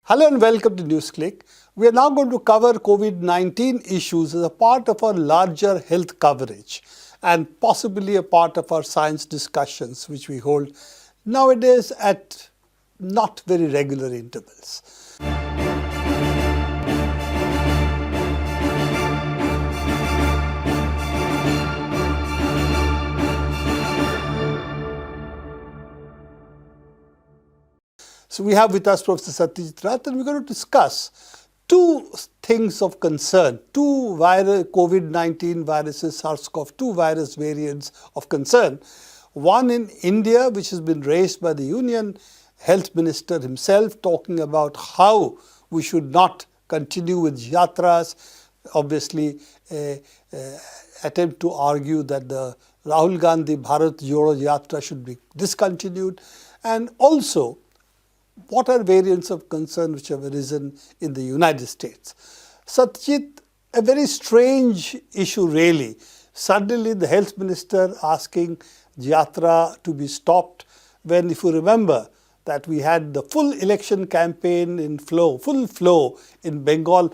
Hello and welcome to NewsClick. We are now going to cover COVID-19 issues as a part of our larger health coverage and possibly a part of our science discussions, which we hold nowadays at not very regular intervals. So we have with us Professor Satyajit Rath, and we're going to discuss two things of concern, two COVID-19 viruses, SARS-CoV-2 virus variants of concern. One in India, which has been raised by the Union Health Minister himself, talking about how we should not continue with yatras. Obviously, attempt to argue that the Rahul Gandhi Bharat Jodo Yatra should be discontinued, and also what are variants of concern which have arisen in the United States. Satyajit, a very strange issue really. Suddenly the health minister asking Yatra to be stopped when, if you remember, that we had the full election campaign in full flow in Bengal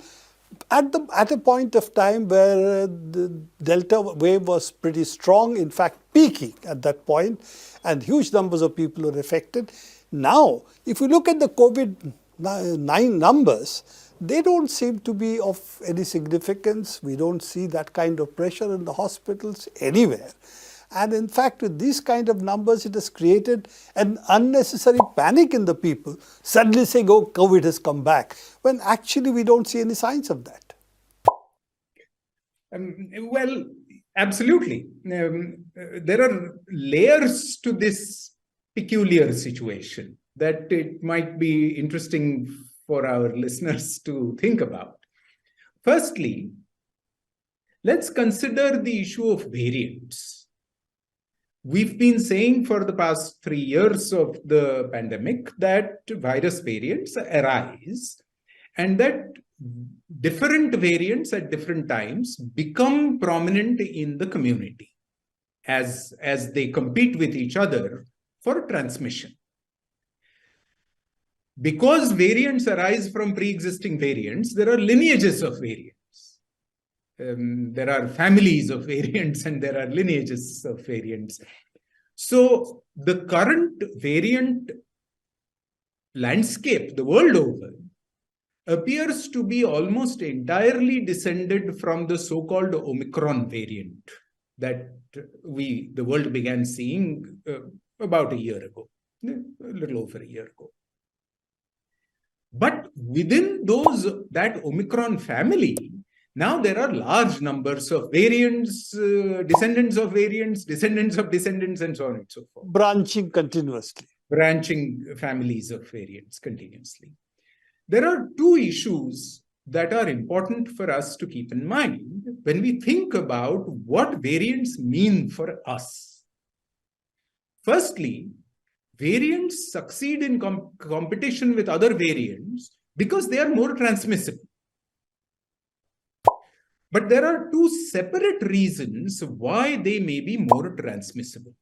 at a point of time where the Delta wave was pretty strong, in fact peaking at that point, and huge numbers of people were affected. Now, if you look at the COVID-19 numbers, they don't seem to be of any significance. We don't see that kind of pressure in the hospitals anywhere. And in fact, with these kind of numbers, it has created an unnecessary panic in the people, suddenly saying, oh, COVID has come back, when actually we don't see any signs of that. Well, absolutely. There are layers to this peculiar situation that it might be interesting for our listeners to think about. Firstly, let's consider the issue of variants. We've been saying for the past 3 years of the pandemic that virus variants arise and that different variants at different times become prominent in the community as they compete with each other for transmission. Because variants arise from pre-existing variants, there are lineages of variants. There are families of variants and there are lineages of variants. So the current variant landscape, the world over, appears to be almost entirely descended from the so-called Omicron variant that the world began seeing about a year ago, a little over a year ago. But within that Omicron family, now there are large numbers of variants, descendants of variants, descendants of descendants, and so on and so forth. Branching continuously. Branching families of variants continuously. There are two issues that are important for us to keep in mind when we think about what variants mean for us. Firstly, variants succeed in competition with other variants because they are more transmissible. But there are two separate reasons why they may be more transmissible.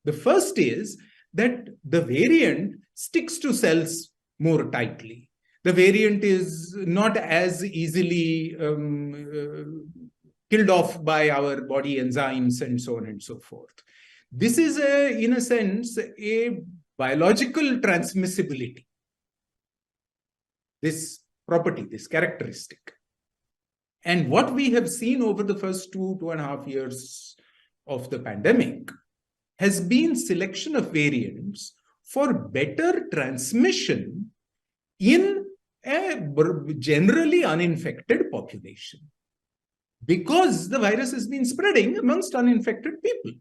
The first is that the variant sticks to cells more tightly. The variant is not as easily killed off by our body enzymes and so on and so forth. This is, in a sense, a biological transmissibility. This property, this characteristic. And what we have seen over the first 2.5 years of the pandemic has been selection of variants for better transmission in a generally uninfected population. Because the virus has been spreading amongst uninfected people.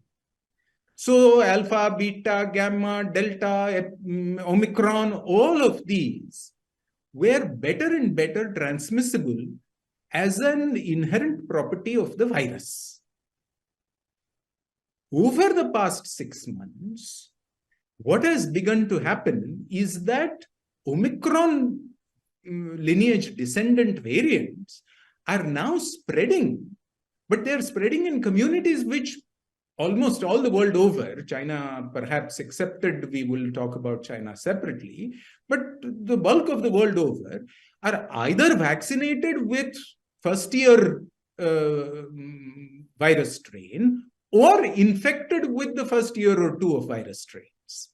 So alpha, beta, gamma, delta, Omicron, all of these were better and better transmissible as an inherent property of the virus. Over the past 6 months, what has begun to happen is that Omicron lineage descendant variants are now spreading, but they're spreading in communities which almost all the world over, China perhaps accepted, we will talk about China separately, but the bulk of the world over are either vaccinated with first year virus strain or infected with the first year or two of virus strains.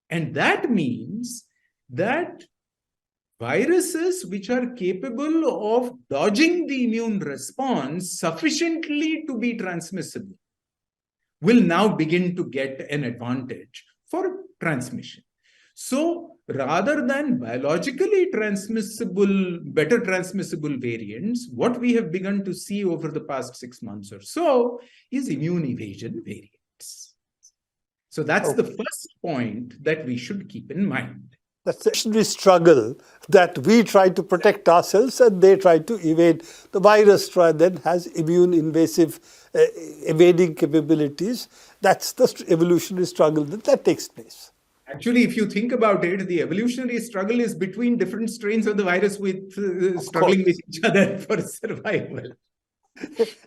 And that means that viruses which are capable of dodging the immune response sufficiently to be transmissible will now begin to get an advantage for transmission. So rather than biologically transmissible, better transmissible variants, what we have begun to see over the past 6 months or so is immune evasion variants. So that's the first point that we should keep in mind. That's the evolutionary struggle that we try to protect ourselves and they try to evade. The virus then has immune invasive evading capabilities. That's the evolutionary struggle that takes place. Actually, if you think about it, the evolutionary struggle is between different strains of the virus with struggling with each other for survival.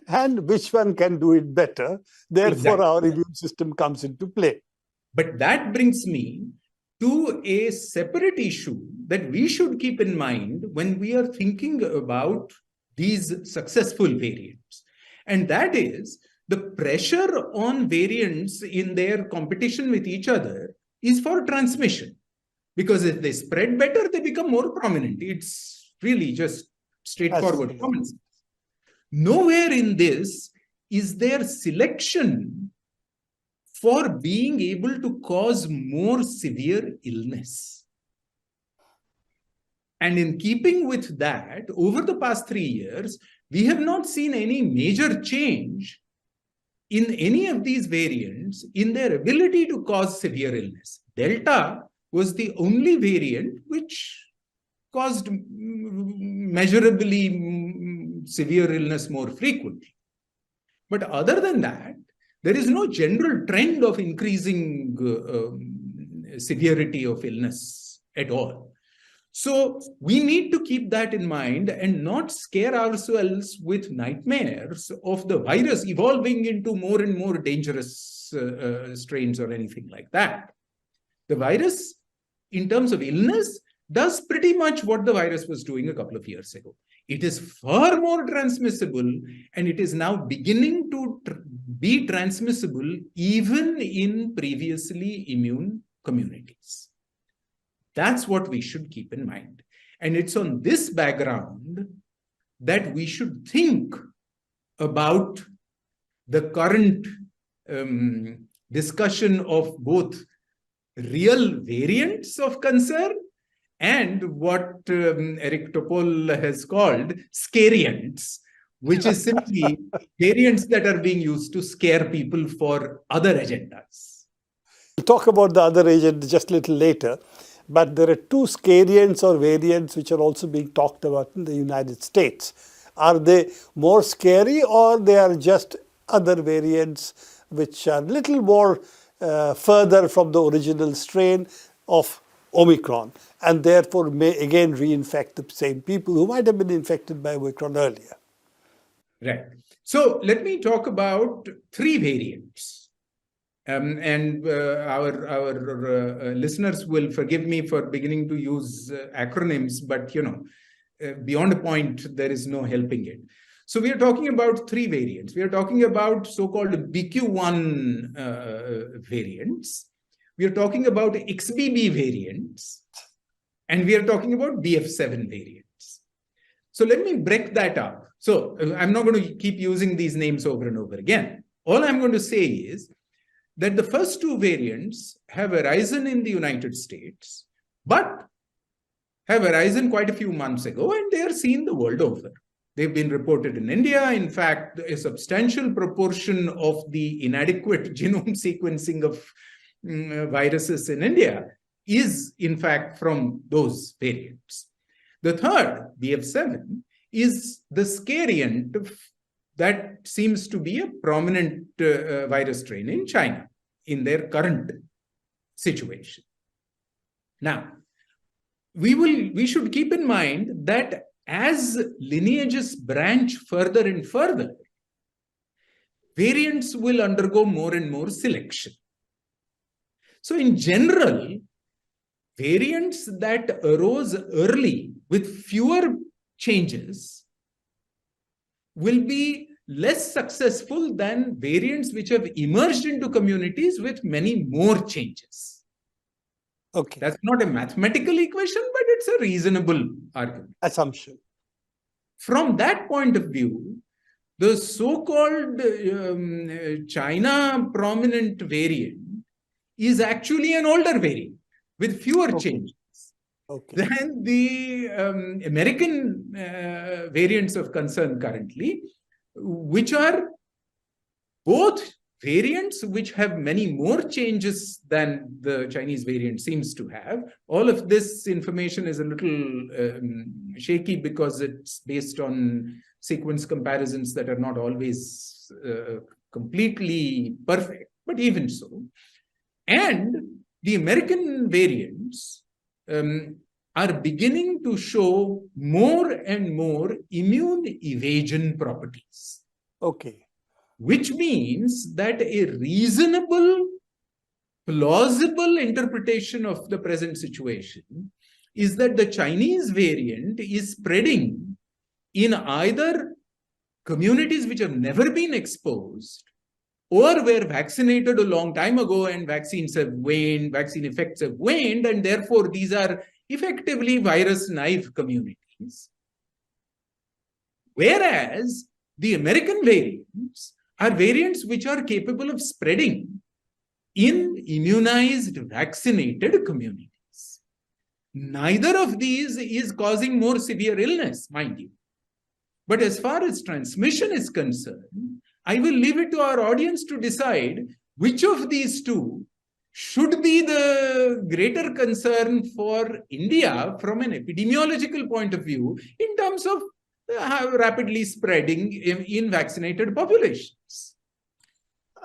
And which one can do it better? Therefore, exactly, our immune system comes into play. But that brings me to a separate issue that we should keep in mind when we are thinking about these successful variants. And that is the pressure on variants in their competition with each other is for transmission. Because if they spread better, they become more prominent. It's really just straightforward common sense. Nowhere in this is there selection for being able to cause more severe illness. And in keeping with that, over the past 3 years, we have not seen any major change in any of these variants in their ability to cause severe illness. Delta was the only variant which caused measurably severe illness more frequently. But other than that, there is no general trend of increasing severity of illness at all. So we need to keep that in mind and not scare ourselves with nightmares of the virus evolving into more and more dangerous strains or anything like that. The virus, in terms of illness, does pretty much what the virus was doing a couple of years ago. It is far more transmissible, and it is now beginning to be transmissible even in previously immune communities. That's what we should keep in mind. And it's on this background that we should think about the current discussion of both real variants of concern and what Eric Topol has called scariants, which is simply variants that are being used to scare people for other agendas. We'll talk about the other agenda just a little later, but there are two scariants or variants which are also being talked about in the United States. Are they more scary, or they are just other variants which are a little more further from the original strain of Omicron, and therefore may again reinfect the same people who might have been infected by Omicron earlier? Right. So let me talk about three variants. Our listeners will forgive me for beginning to use acronyms, but beyond a point, there is no helping it. So we are talking about three variants. We are talking about so-called BQ1 variants. We are talking about XBB variants, and we are talking about BF7 variants. So let me break that up. So I'm not going to keep using these names over and over again. All I'm going to say is that the first two variants have arisen in the United States, but have arisen quite a few months ago, and they are seen the world over. They've been reported in India. In fact, a substantial proportion of the inadequate genome sequencing of viruses in India is, in fact, from those variants. The third, BF7, is the scariant that seems to be a prominent virus strain in China in their current situation. Now, we should keep in mind that as lineages branch further and further, variants will undergo more and more selection. So in general, variants that arose early with fewer changes will be less successful than variants which have emerged into communities with many more changes. Okay. That's not a mathematical equation, but it's a reasonable argument. Assumption. From that point of view, the so-called China prominent variant is actually an older variant with fewer changes than the American variants of concern currently, which are both variants which have many more changes than the Chinese variant seems to have. All of this information is a little shaky because it's based on sequence comparisons that are not always completely perfect, but even so. And the American variants are beginning to show more and more immune evasion properties. Okay. Which means that a reasonable, plausible interpretation of the present situation is that the Chinese variant is spreading in either communities which have never been exposed or were vaccinated a long time ago and vaccines have waned, vaccine effects have waned, and therefore these are effectively virus-naive communities. Whereas the American variants are variants which are capable of spreading in immunized, vaccinated communities. Neither of these is causing more severe illness, mind you. But as far as transmission is concerned, I will leave it to our audience to decide which of these two should be the greater concern for India from an epidemiological point of view in terms of rapidly spreading in vaccinated populations.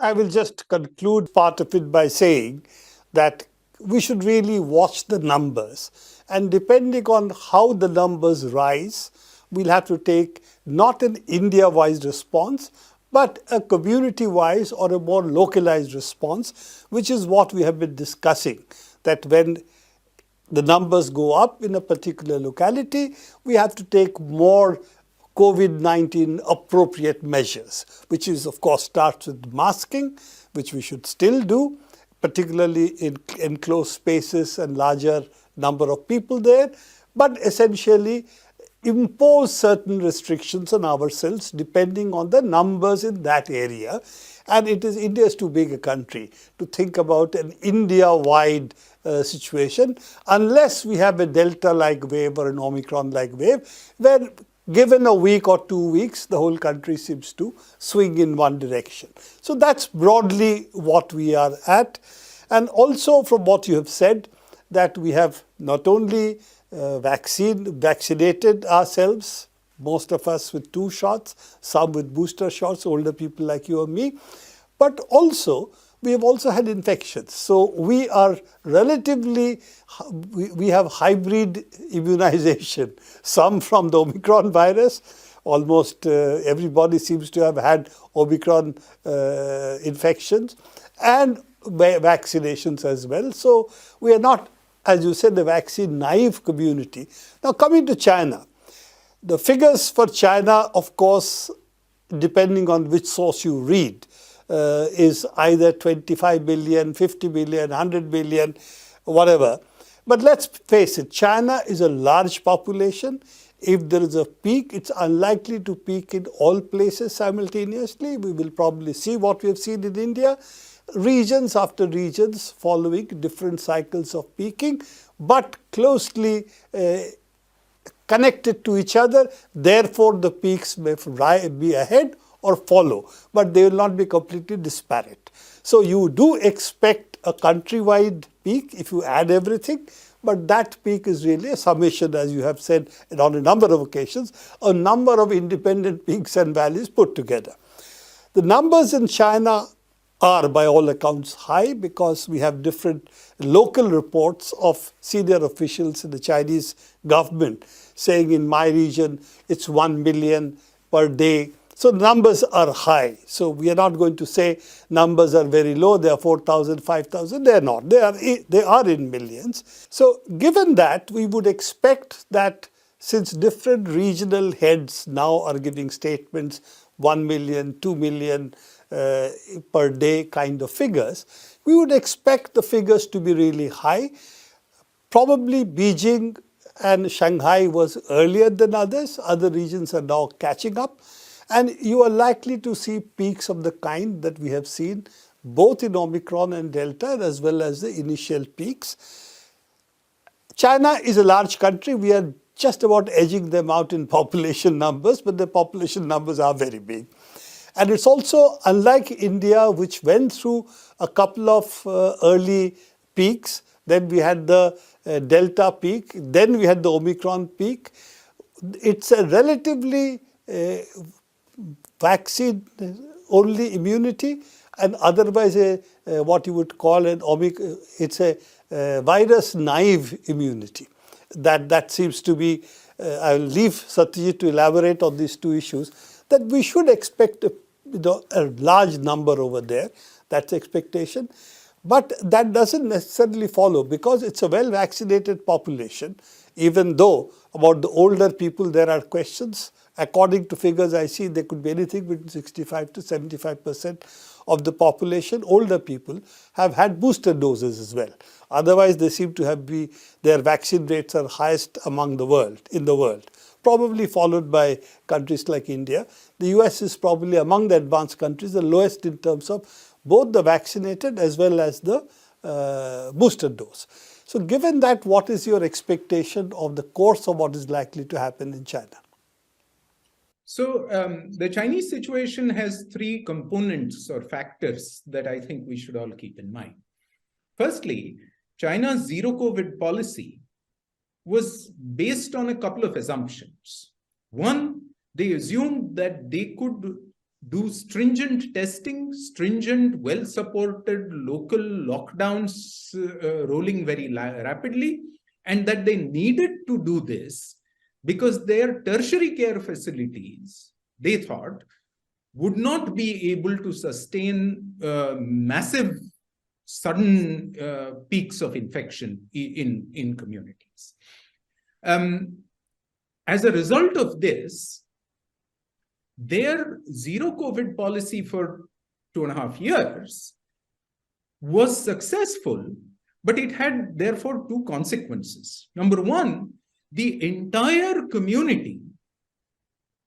I will just conclude part of it by saying that we should really watch the numbers. And depending on how the numbers rise, we'll have to take not an India-wise response, but a community-wise or a more localized response, which is what we have been discussing, that when the numbers go up in a particular locality, we have to take more COVID-19 appropriate measures, which is, of course, starts with masking, which we should still do, particularly in enclosed spaces and larger number of people there, but essentially impose certain restrictions on ourselves depending on the numbers in that area. And India is too big a country to think about an India-wide situation unless we have a Delta-like wave or an Omicron-like wave, where given a week or 2 weeks, the whole country seems to swing in one direction. So that's broadly what we are at. And also from what you have said, that we have not only vaccinated ourselves, most of us with 2 shots, some with booster shots, older people like you or me, but also we have also had infections. So we are relatively, we have hybrid immunization, some from the Omicron virus. Almost everybody seems to have had Omicron infections and vaccinations as well. So we are not, as you said, the vaccine naive community. Now coming to China, the figures for China, of course, depending on which source you read, is either 25 billion, 50 billion, 100 billion, whatever. But let's face it, China is a large population. If there is a peak, it's unlikely to peak in all places simultaneously. We will probably see what we have seen in India, regions after regions following different cycles of peaking, but closely connected to each other. Therefore, the peaks may be ahead or follow, but they will not be completely disparate. So you do expect a countrywide peak if you add everything, but that peak is really a summation, as you have said on a number of occasions, a number of independent peaks and valleys put together. The numbers in China are by all accounts high because we have different local reports of senior officials in the Chinese government saying in my region it's 1 million per day. So numbers are high. So we are not going to say numbers are very low. They are 4,000, 5,000. They are not. They are in millions. So given that, we would expect that since different regional heads now are giving statements, 1 million, 2 million per day kind of figures, we would expect the figures to be really high. Probably Beijing and Shanghai was earlier than others. Other regions are now catching up. And you are likely to see peaks of the kind that we have seen both in Omicron and Delta, as well as the initial peaks. China is a large country. We are just about edging them out in population numbers, but the population numbers are very big. And it's also unlike India, which went through a couple of early peaks. Then we had the Delta peak. Then we had the Omicron peak. It's a relatively vaccine-only immunity, and otherwise what you would call it's a virus-naive immunity. That seems to be, I'll leave Satyajit to elaborate on these two issues, that we should expect a large number over there. That's expectation. But that doesn't necessarily follow, because it's a well-vaccinated population, even though about the older people there are questions. According to figures I see, there could be anything between 65 to 75% of the population, older people, have had booster doses as well. Otherwise, they seem to have their vaccine rates are highest in the world, probably followed by countries like India. The US is probably among the advanced countries, the lowest in terms of both the vaccinated as well as the booster dose. So given that, what is your expectation of the course of what is likely to happen in China? So the Chinese situation has three components or factors that I think we should all keep in mind. Firstly, China's zero COVID policy was based on a couple of assumptions. One, they assumed that they could do stringent testing, stringent, well-supported local lockdowns rolling very rapidly, and that they needed to do this because their tertiary care facilities, they thought, would not be able to sustain massive, sudden peaks of infection in communities. As a result of this, their zero COVID policy for 2.5 years was successful, but it had therefore two consequences. Number one, the entire community,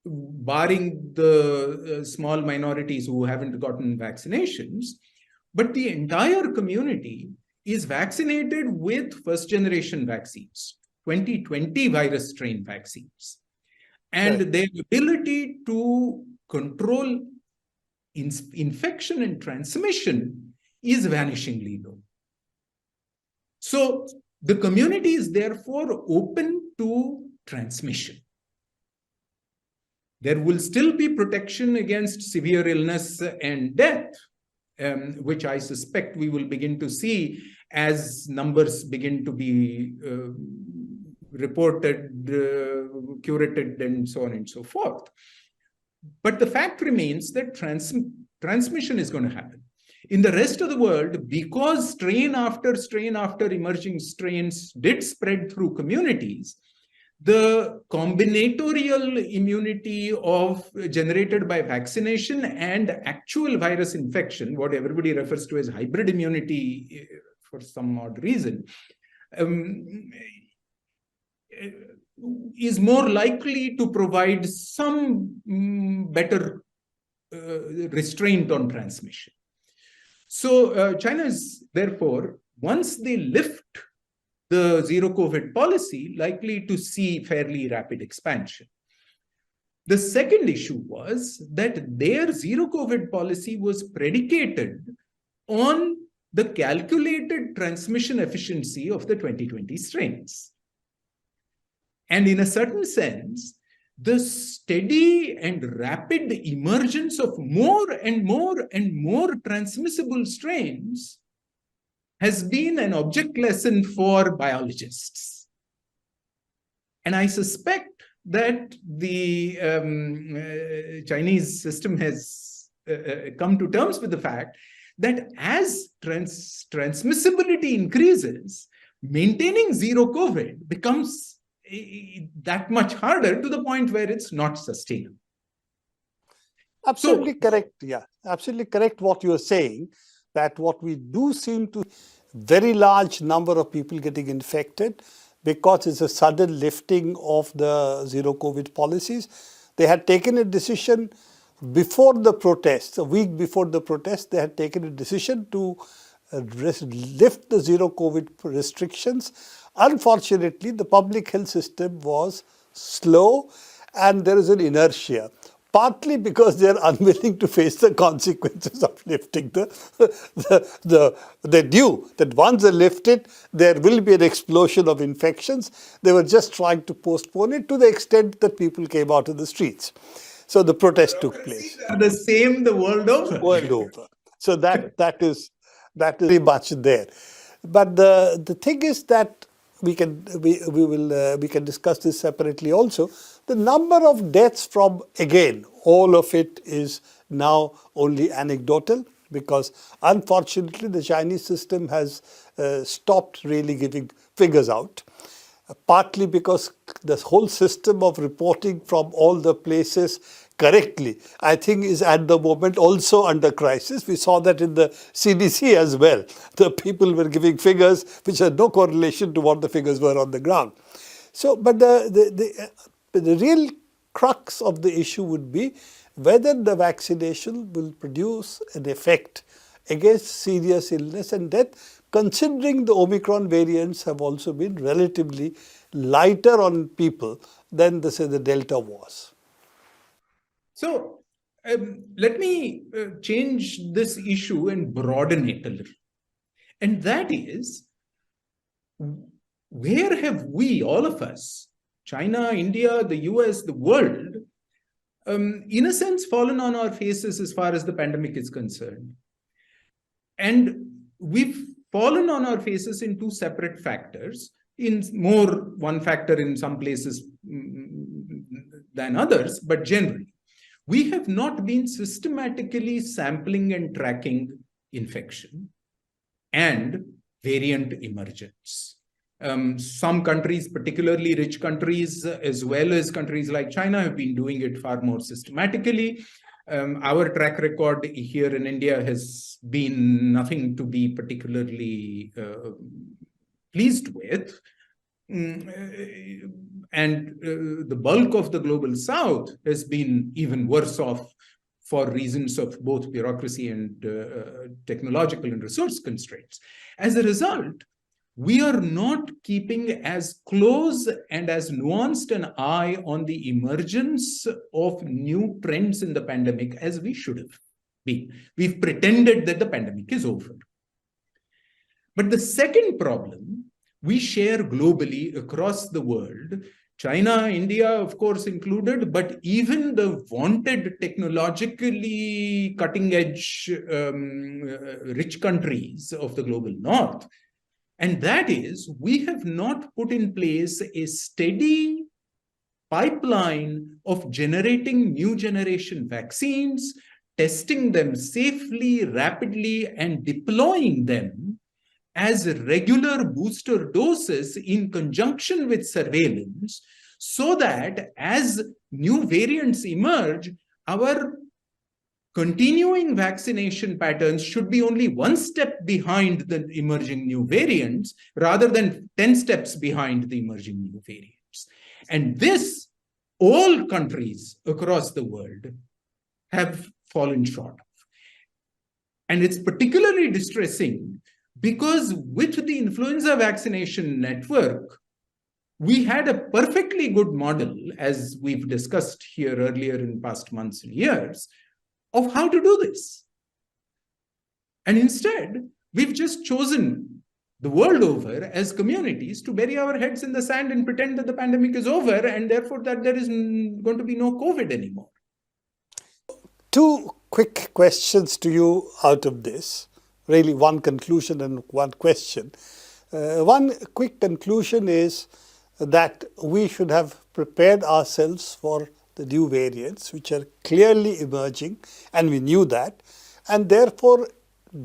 barring the small minorities who haven't gotten vaccinations, but the entire community is vaccinated with first-generation vaccines, 2020 virus strain vaccines. And their ability to control infection and transmission is vanishingly low. So the community is therefore open to transmission. There will still be protection against severe illness and death, which I suspect we will begin to see as numbers begin to be reported, curated, and so on and so forth. But the fact remains that transmission is going to happen. In the rest of the world, because strain after emerging strains did spread through communities, the combinatorial immunity generated by vaccination and actual virus infection, what everybody refers to as hybrid immunity for some odd reason, is more likely to provide some better restraint on transmission. So China is therefore, once they lift the zero COVID policy, likely to see fairly rapid expansion. The second issue was that their zero COVID policy was predicated on the calculated transmission efficiency of the 2020 strains. And in a certain sense, the steady and rapid emergence of more and more and more transmissible strains has been an object lesson for biologists. And I suspect that the Chinese system has come to terms with the fact that as transmissibility increases, maintaining zero COVID becomes that much harder, to the point where it's not sustainable. Absolutely correct. Yeah, absolutely correct what you are saying, that what we do seem to very large number of people getting infected because it's a sudden lifting of the zero COVID policies. They had taken a decision before the protests, a week before the protests, they had taken a decision to lift the zero COVID restrictions. Unfortunately, the public health system was slow and there is an inertia. Partly because they are unwilling to face the consequences of lifting they knew that once they lift it, there will be an explosion of infections. They were just trying to postpone it to the extent that people came out of the streets. So the protest took place. The same the world over. World over. So that is very much there. But the thing is that we can discuss this separately also. The number of deaths from, again, all of it is now only anecdotal, because unfortunately the Chinese system has stopped really giving figures out. Partly because the whole system of reporting from all the places correctly, I think, is at the moment also under crisis. We saw that in the CDC as well. The people were giving figures which had no correlation to what the figures were on the ground. So, but the real crux of the issue would be whether the vaccination will produce an effect against serious illness and death, considering the Omicron variants have also been relatively lighter on people than the Delta was. So let me change this issue and broaden it a little. And that is, where have we, all of us, China, India, the US, the world, in a sense, fallen on our faces as far as the pandemic is concerned? And we've fallen on our faces in two separate factors, one factor in some places than others, but generally. We have not been systematically sampling and tracking infection and variant emergence. Some countries, particularly rich countries, as well as countries like China, have been doing it far more systematically. Our track record here in India has been nothing to be particularly pleased with. And the bulk of the global South has been even worse off for reasons of both bureaucracy and technological and resource constraints. As a result, we are not keeping as close and as nuanced an eye on the emergence of new trends in the pandemic as we should have been. We've pretended that the pandemic is over. But the second problem we share globally across the world, China, India, of course, included, but even the vaunted technologically cutting-edge rich countries of the global north. And that is, we have not put in place a steady pipeline of generating new generation vaccines, testing them safely, rapidly, and deploying them as regular booster doses in conjunction with surveillance, so that as new variants emerge, our continuing vaccination patterns should be only one step behind the emerging new variants, rather than 10 steps behind the emerging new variants. And this, all countries across the world have fallen short of. And it's particularly distressing because with the influenza vaccination network, we had a perfectly good model, as we've discussed here earlier in past months and years, of how to do this. And instead, we've just chosen the world over as communities to bury our heads in the sand and pretend that the pandemic is over, and therefore that there is going to be no COVID anymore. Two quick questions to you out of this. Really one conclusion and one question. One quick conclusion is that we should have prepared ourselves for the new variants, which are clearly emerging, and we knew that, and therefore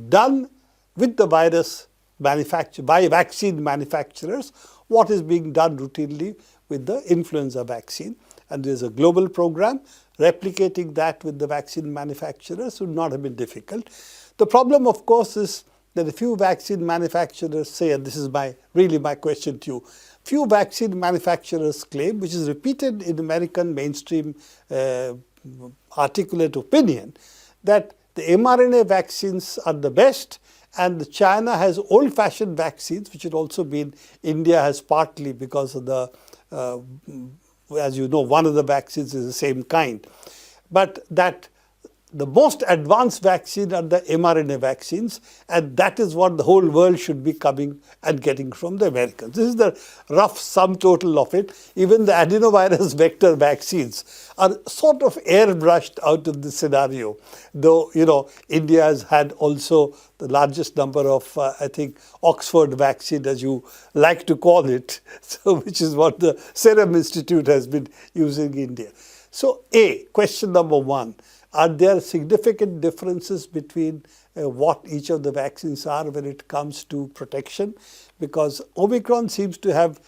done with the virus by vaccine manufacturers what is being done routinely with the influenza vaccine. And there is a global program. Replicating that with the vaccine manufacturers would not have been difficult. The problem, of course, is that a few vaccine manufacturers say, and this is really my question to you, few vaccine manufacturers claim, which is repeated in American mainstream articulate opinion, that the mRNA vaccines are the best, and China has old-fashioned vaccines, which had also been, India has partly because of the, as you know, one of the vaccines is the same kind. But that the most advanced vaccine are the mRNA vaccines, and that is what the whole world should be coming and getting from the Americans. This is the rough sum total of it. Even the adenovirus vector vaccines are sort of airbrushed out of the scenario, though, you know, India has had also the largest number of, I think, Oxford vaccine, as you like to call it, so which is what the Serum Institute has been using in India. So, question number one. Are there significant differences between what each of the vaccines are when it comes to protection? Because Omicron seems to have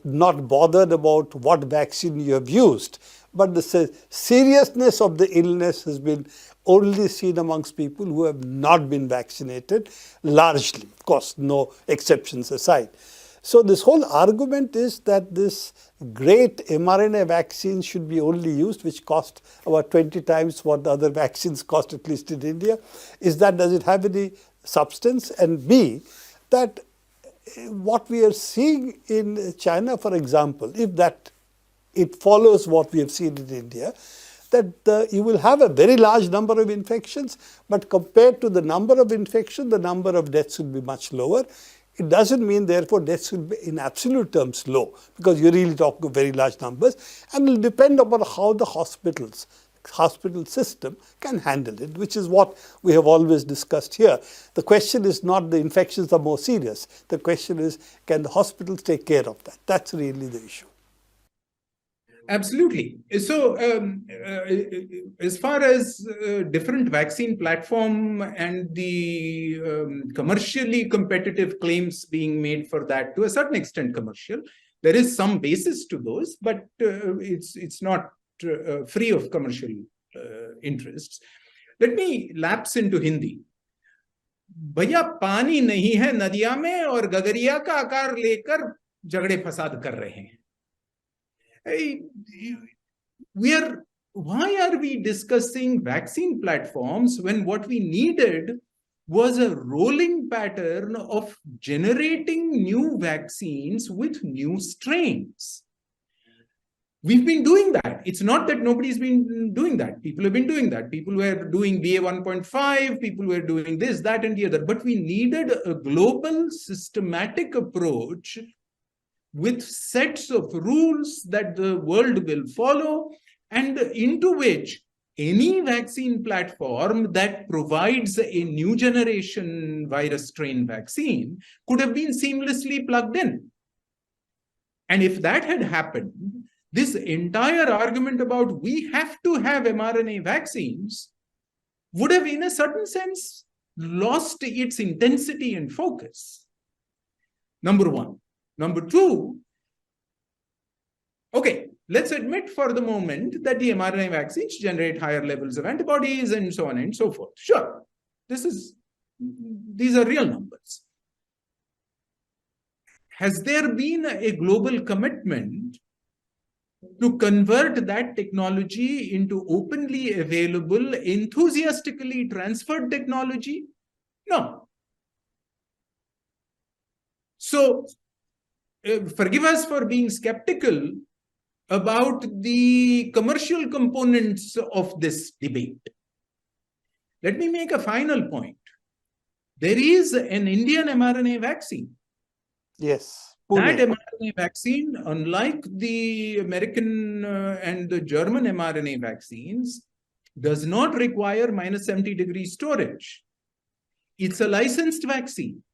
not bothered about what vaccine you have used, but the seriousness of the illness has been only seen amongst people who have not been vaccinated, largely, of course, no exceptions aside. So this whole argument is that this great mRNA vaccine should be only used, which cost about 20 times what the other vaccines cost, at least in India. Does it have any substance? And B, that what we are seeing in China, for example, if that it follows what we have seen in India, that you will have a very large number of infections, but compared to the number of infections, the number of deaths will be much lower. It doesn't mean, therefore, deaths will be in absolute terms low, because you're really talking of very large numbers, and it will depend upon how the hospital system can handle it, which is what we have always discussed here. The question is not the infections are more serious. The question is, can the hospitals take care of that? That's really the issue. Absolutely. So, as far as different vaccine platform and the commercially competitive claims being made for that, to a certain extent commercial, there is some basis to those, but it's not free of commercial interests. Let me lapse into Hindi. भैया पानी नहीं है नदिया में और गगरिया का आकार लेकर झगड़े फसाद कर रहे हैं. Why are we discussing vaccine platforms when what we needed was a rolling pattern of generating new vaccines with new strains? We've been doing that. It's not that nobody's been doing that. People have been doing that. People were doing BA 1.5, people were doing this, that, and the other. But we needed a global, systematic approach with sets of rules that the world will follow, and into which any vaccine platform that provides a new generation virus strain vaccine could have been seamlessly plugged in. And if that had happened, this entire argument about we have to have mRNA vaccines would have, in a certain sense, lost its intensity and focus. Number one. Number two, okay, let's admit for the moment that the mRNA vaccines generate higher levels of antibodies and so on and so forth. Sure, these are real numbers. Has there been a global commitment to convert that technology into openly available, enthusiastically transferred technology? No. So, forgive us for being skeptical about the commercial components of this debate. Let me make a final point. There is an Indian mRNA vaccine. Yes. That mRNA vaccine, unlike the American and the German mRNA vaccines, does not require minus 70-degree storage. It's a licensed vaccine.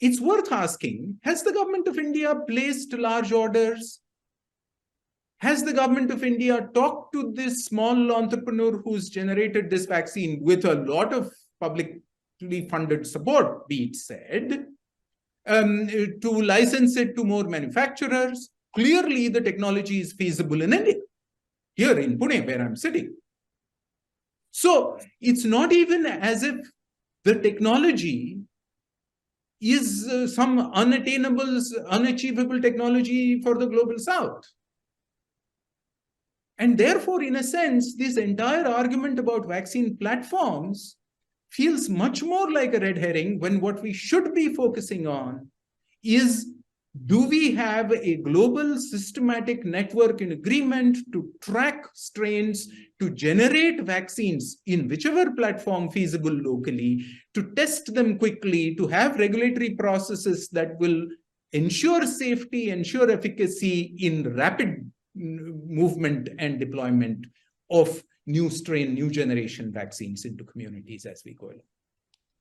It's worth asking, has the government of India placed large orders Has the government of India talked to this small entrepreneur who's generated this vaccine with a lot of publicly funded support, be it said, to license it to more manufacturers? Clearly, the technology is feasible in India, here in Pune, where I'm sitting. So it's not even as if the technology is some unachievable technology for the global south. And therefore, in a sense, this entire argument about vaccine platforms feels much more like a red herring, when what we should be focusing on is, do we have a global systematic network and agreement to track strains, to generate vaccines in whichever platform feasible locally, to test them quickly, to have regulatory processes that will ensure safety, ensure efficacy in rapid movement and deployment of new strain, new generation vaccines into communities as we go along.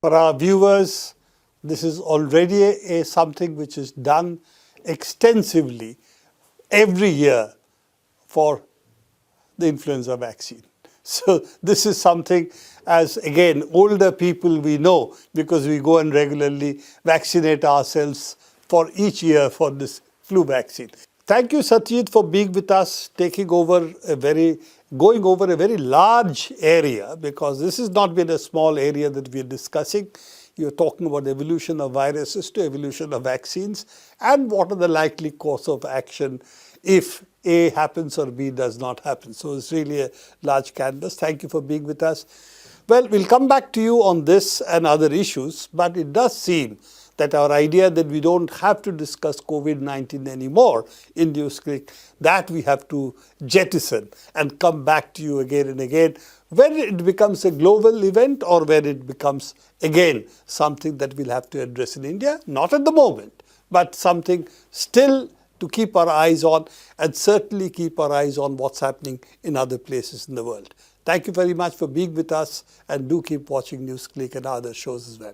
For our viewers, this is already something which is done extensively every year for the influenza vaccine. So this is something, as again, older people we know, because we go and regularly vaccinate ourselves for each year for this flu vaccine. Thank you, Satyajit, for being with us, going over a very large area, because this has not been a small area that we are discussing. You're talking about evolution of viruses to evolution of vaccines, and what are the likely course of action if A happens or B does not happen. So it's really a large canvas. Thank you for being with us. Well, we'll come back to you on this and other issues, but it does seem that our idea that we don't have to discuss COVID-19 anymore in NewsClick, that we have to jettison and come back to you again and again when it becomes a global event, or when it becomes again something that we'll have to address in India. Not at the moment, but something still to keep our eyes on, and certainly keep our eyes on what's happening in other places in the world. Thank you very much for being with us, and do keep watching NewsClick and other shows as well.